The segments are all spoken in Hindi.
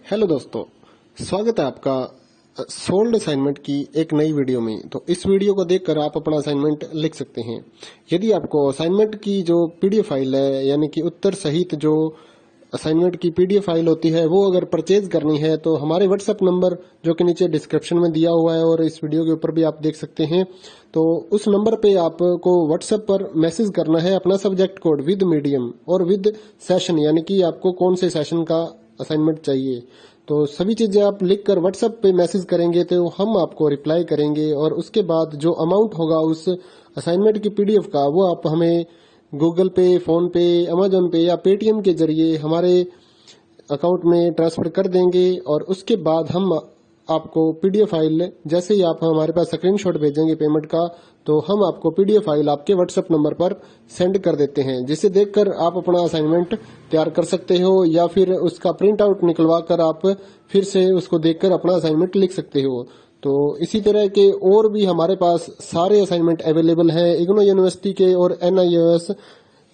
हेलो दोस्तों, स्वागत है आपका सोल्ड असाइनमेंट की एक नई वीडियो में। तो इस वीडियो को देखकर आप अपना असाइनमेंट लिख सकते हैं। यदि आपको असाइनमेंट की जो पीडीएफ फाइल है, यानी कि उत्तर सहित जो असाइनमेंट की पीडीएफ फाइल होती है, वो अगर परचेज करनी है तो हमारे व्हाट्सएप नंबर जो कि नीचे डिस्क्रिप्शन में दिया हुआ है और इस वीडियो के ऊपर भी आप देख सकते हैं, तो उस नंबर पे आपको व्हाट्सएप पर मैसेज करना है अपना सब्जेक्ट कोड विद मीडियम और विद सेशन, यानी कि आपको कौन से सेशन का असाइनमेंट चाहिए। तो सभी चीजें आप लिखकर व्हाट्सएप पे मैसेज करेंगे तो हम आपको रिप्लाई करेंगे और उसके बाद जो अमाउंट होगा उस असाइनमेंट की पीडीएफ का, वो आप हमें गूगल पे, फोन पे, अमेजोन पे या पेटीएम के जरिए हमारे अकाउंट में ट्रांसफर कर देंगे। और उसके बाद हम आपको पीडीएफ फाइल, जैसे ही आप हमारे पास स्क्रीनशॉट भेजेंगे पेमेंट का, तो हम आपको पीडीएफ फाइल आपके व्हाट्सएप नंबर पर सेंड कर देते हैं, जिसे देखकर आप अपना असाइनमेंट तैयार कर सकते हो या फिर उसका प्रिंट आउट निकलवा कर आप फिर से उसको देखकर अपना असाइनमेंट लिख सकते हो। तो इसी तरह के और भी हमारे पास सारे असाइनमेंट अवेलेबल हैं। इग्नो यूनिवर्सिटी के और NIOS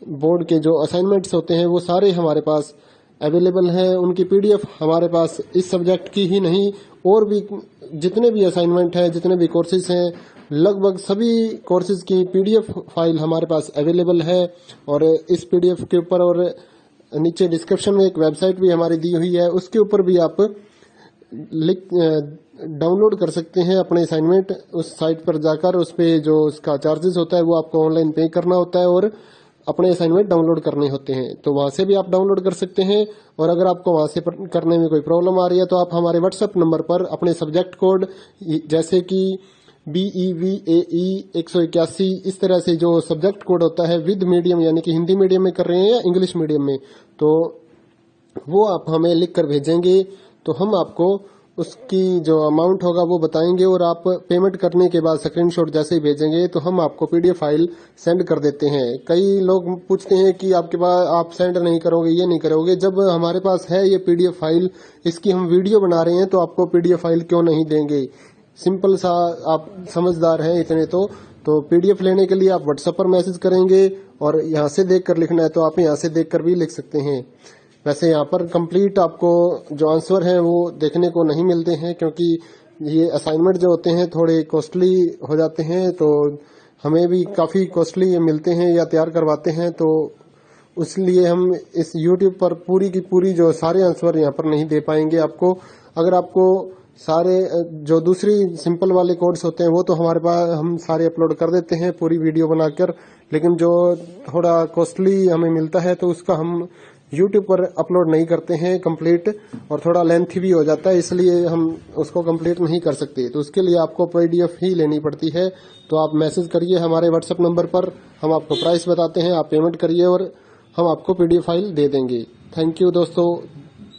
बोर्ड के जो असाइनमेंट्स होते हैं वो सारे हमारे पास अवेलेबल हैं। उनकी पीडीएफ हमारे पास इस सब्जेक्ट की ही नहीं, और भी जितने भी असाइनमेंट हैं, जितने भी कोर्सेज हैं, लगभग सभी कोर्सेज की पीडीएफ फाइल हमारे पास अवेलेबल है। और इस पीडीएफ के ऊपर और नीचे डिस्क्रिप्शन में एक वेबसाइट भी हमारी दी हुई है, उसके ऊपर भी आप डाउनलोड कर सकते हैं अपने असाइनमेंट। उस साइट पर जाकर उस पे जो उसका चार्जेस होता है वो आपको ऑनलाइन पे करना होता है और अपने असाइनमेंट डाउनलोड करने होते हैं। तो वहां से भी आप डाउनलोड कर सकते हैं। और अगर आपको वहां से करने में कोई प्रॉब्लम आ रही है तो आप हमारे व्हाट्सएप नंबर पर अपने सब्जेक्ट कोड, जैसे कि BEVAE 181, इस तरह से जो सब्जेक्ट कोड होता है विद मीडियम, यानी कि हिंदी मीडियम में कर रहे हैं या इंग्लिश मीडियम में, तो वो आप हमें लिख कर भेजेंगे तो हम आपको उसकी जो अमाउंट होगा वो बताएंगे। और आप पेमेंट करने के बाद स्क्रीनशॉट जैसे ही भेजेंगे तो हम आपको पीडीएफ फाइल सेंड कर देते हैं। कई लोग पूछते हैं कि आपके पास आप सेंड नहीं करोगे, ये नहीं करोगे। जब हमारे पास है ये पीडीएफ फाइल, इसकी हम वीडियो बना रहे हैं, तो आपको पीडीएफ फाइल क्यों नहीं देंगे। सिंपल सा, आप समझदार हैं इतने तो पीडीएफ लेने के लिए आप व्हाट्सएप पर मैसेज करेंगे और यहाँ से देख कर लिखना है तो आप यहाँ से देख कर भी लिख सकते हैं। वैसे यहाँ पर कंप्लीट आपको जो आंसर है वो देखने को नहीं मिलते हैं, क्योंकि ये असाइनमेंट जो होते हैं थोड़े कॉस्टली हो जाते हैं, तो हमें भी काफी कॉस्टली मिलते हैं या तैयार करवाते हैं। तो इसलिए हम इस YouTube पर पूरी की पूरी जो सारे आंसर यहाँ पर नहीं दे पाएंगे आपको। अगर आपको सारे जो दूसरी सिंपल वाले कोड्स होते हैं वो तो हमारे पास हम सारे अपलोड कर देते हैं पूरी वीडियो बनाकर, लेकिन जो थोड़ा कॉस्टली हमें मिलता है तो उसका हम YouTube पर अपलोड नहीं करते हैं कंप्लीट, और थोड़ा लेंथी भी हो जाता है, इसलिए हम उसको कंप्लीट नहीं कर सकते। तो उसके लिए आपको पीडीएफ ही लेनी पड़ती है। तो आप मैसेज करिए हमारे व्हाट्सएप नंबर पर, हम आपको प्राइस बताते हैं, आप पेमेंट करिए और हम आपको पीडीएफ फाइल दे देंगे। थैंक यू दोस्तों,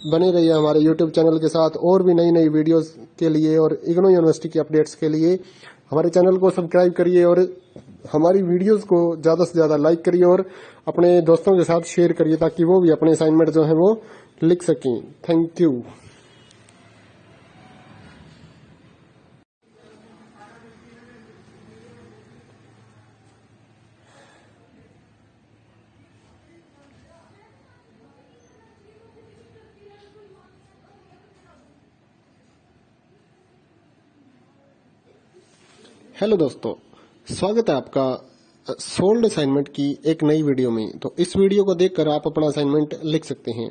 बने रहिए हमारे YouTube चैनल के साथ और भी नई नई वीडियोस के लिए और इग्नो यूनिवर्सिटी की अपडेट्स के लिए हमारे चैनल को सब्सक्राइब करिए और हमारी वीडियोस को ज्यादा से ज्यादा लाइक करिए और अपने दोस्तों के साथ शेयर करिए, ताकि वो भी अपने असाइनमेंट जो है वो लिख सकें। Thank you. हेलो दोस्तों, स्वागत है आपका सोल्ड असाइनमेंट की एक नई वीडियो में। तो इस वीडियो को देखकर आप अपना असाइनमेंट लिख सकते हैं।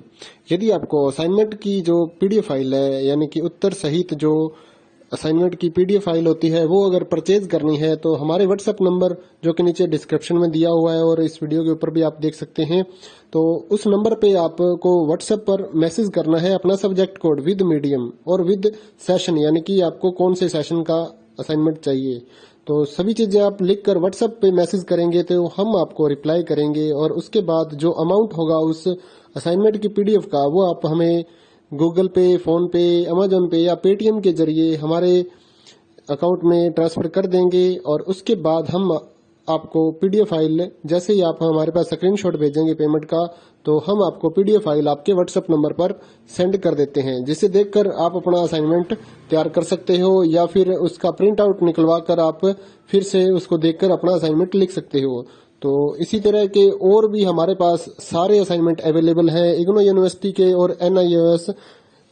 यदि आपको असाइनमेंट की जो पीडीएफ फाइल है, यानी कि उत्तर सहित जो असाइनमेंट की पीडीएफ फाइल होती है, वो अगर परचेज करनी है तो हमारे व्हाट्सएप नंबर जो कि नीचे डिस्क्रिप्शन में दिया हुआ है और इस वीडियो के ऊपर भी आप देख सकते हैं, तो उस नंबर पे आपको व्हाट्सएप पर मैसेज करना है अपना सब्जेक्ट कोड विद मीडियम और विद सेशन, यानी कि आपको कौन से सेशन का असाइनमेंट चाहिए। तो सभी चीजें आप लिखकर व्हाट्सएप पे मैसेज करेंगे तो हम आपको रिप्लाई करेंगे और उसके बाद जो अमाउंट होगा उस असाइनमेंट की पीडीएफ का, वो आप हमें गूगल पे, फोन पे, अमेजोन पे या पेटीएम के जरिए हमारे अकाउंट में ट्रांसफर कर देंगे। और उसके बाद हम आपको पीडीएफ फाइल, जैसे ही आप हमारे पास स्क्रीनशॉट भेजेंगे पेमेंट का, तो हम आपको पीडीएफ फाइल आपके व्हाट्सएप नंबर पर सेंड कर देते हैं, जिसे देखकर आप अपना असाइनमेंट तैयार कर सकते हो या फिर उसका प्रिंट आउट निकलवा कर आप फिर से उसको देखकर अपना असाइनमेंट लिख सकते हो। तो इसी तरह के और भी हमारे पास सारे असाइनमेंट अवेलेबल हैं। इग्नो यूनिवर्सिटी के और NIOS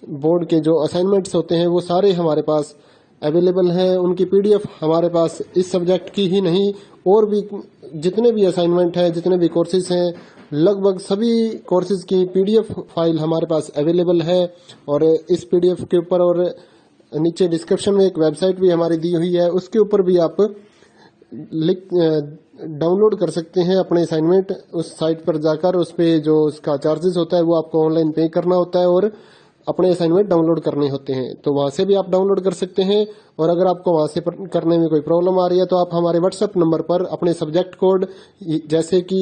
बोर्ड के जो असाइनमेंट्स होते हैं वो सारे हमारे पास अवेलेबल हैं। उनकी पीडीएफ हमारे पास इस सब्जेक्ट की ही नहीं, और भी जितने भी असाइनमेंट हैं, जितने भी कोर्सेज हैं, लगभग सभी कोर्सेज की पीडीएफ फाइल हमारे पास अवेलेबल है। और इस पीडीएफ के ऊपर और नीचे डिस्क्रिप्शन में एक वेबसाइट भी हमारी दी हुई है, उसके ऊपर भी आप डाउनलोड कर सकते हैं अपने असाइनमेंट। उस साइट पर जाकर उस पे जो उसका चार्जेस होता है वो आपको ऑनलाइन पे करना होता है और अपने असाइनमेंट डाउनलोड करने होते हैं, तो वहां से भी आप डाउनलोड कर सकते हैं। और अगर आपको वहां से करने में कोई प्रॉब्लम आ रही है तो आप हमारे व्हाट्सएप नंबर पर अपने सब्जेक्ट कोड जैसे कि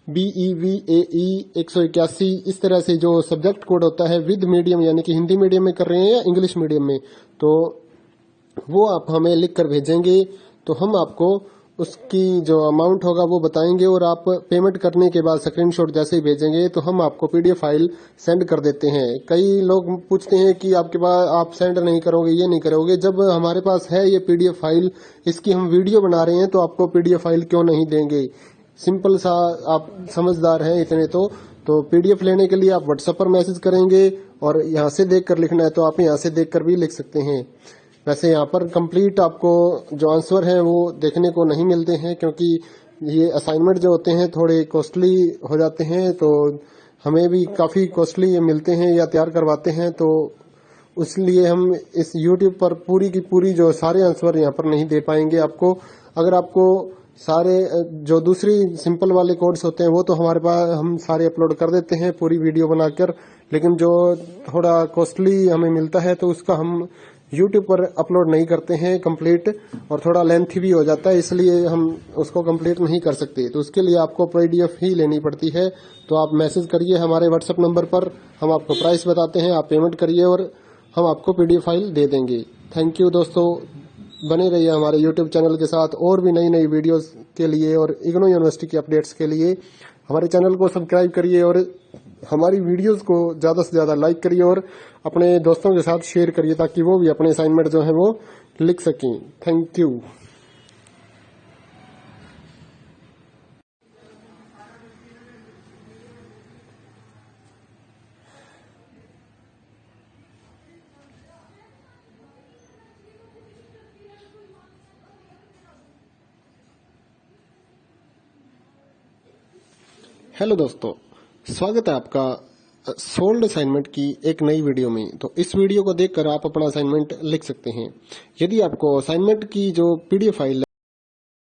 BEVAE 181 इस तरह से जो सब्जेक्ट कोड होता है विद मीडियम, यानी कि हिंदी मीडियम में कर रहे हैं या इंग्लिश मीडियम में, तो वो आप हमें लिख कर भेजेंगे तो हम आपको उसकी जो अमाउंट होगा वो बताएंगे, और आप पेमेंट करने के बाद स्क्रीनशॉट जैसे ही भेजेंगे तो हम आपको पीडीएफ फाइल सेंड कर देते हैं। कई लोग पूछते हैं कि आपके पास आप सेंड नहीं करोगे, ये नहीं करोगे। जब हमारे पास है ये पीडीएफ फाइल, इसकी हम वीडियो बना रहे हैं, तो आपको पीडीएफ फाइल क्यों नहीं देंगे। सिंपल सा, आप समझदार हैं इतने तो पीडीएफ लेने के लिए आप व्हाट्सएप पर मैसेज करेंगे, और यहाँ से देख कर लिखना है तो आप यहाँ से देख कर भी लिख सकते हैं। वैसे यहाँ पर कंप्लीट आपको जो आंसर है वो देखने को नहीं मिलते हैं, क्योंकि ये असाइनमेंट जो होते हैं थोड़े कॉस्टली हो जाते हैं, तो हमें भी काफ़ी कॉस्टली मिलते हैं या तैयार करवाते हैं, तो इसलिए हम इस YouTube पर पूरी की पूरी जो सारे आंसर यहाँ पर नहीं दे पाएंगे आपको। अगर आपको सारे जो दूसरी सिंपल वाले कोड्स होते हैं वो तो हमारे पास हम सारे अपलोड कर देते हैं पूरी वीडियो बनाकर, लेकिन जो थोड़ा कॉस्टली हमें मिलता है तो उसका हम YouTube पर अपलोड नहीं करते हैं कंप्लीट, और थोड़ा लेंथी भी हो जाता है, इसलिए हम उसको कंप्लीट नहीं कर सकते। तो उसके लिए आपको पीडीएफ ही लेनी पड़ती है। तो आप मैसेज करिए हमारे व्हाट्सएप नंबर पर, हम आपको प्राइस बताते हैं, आप पेमेंट करिए और हम आपको पीडीएफ फाइल दे देंगे। थैंक यू दोस्तों, बने रहिए हमारे YouTube चैनल के साथ और भी नई नई वीडियोस के लिए और इग्नू यूनिवर्सिटी की अपडेट्स के लिए हमारे चैनल को सब्सक्राइब करिए और हमारी वीडियोस को ज़्यादा से ज़्यादा लाइक करिए और अपने दोस्तों के साथ शेयर करिए, ताकि वो भी अपने असाइनमेंट जो है वो लिख सकें। Thank you. हेलो दोस्तों, स्वागत है आपका सोल्ड असाइनमेंट की एक नई वीडियो में। तो इस वीडियो को देखकर आप अपना असाइनमेंट लिख सकते हैं। यदि आपको असाइनमेंट की जो पीडीएफ फाइल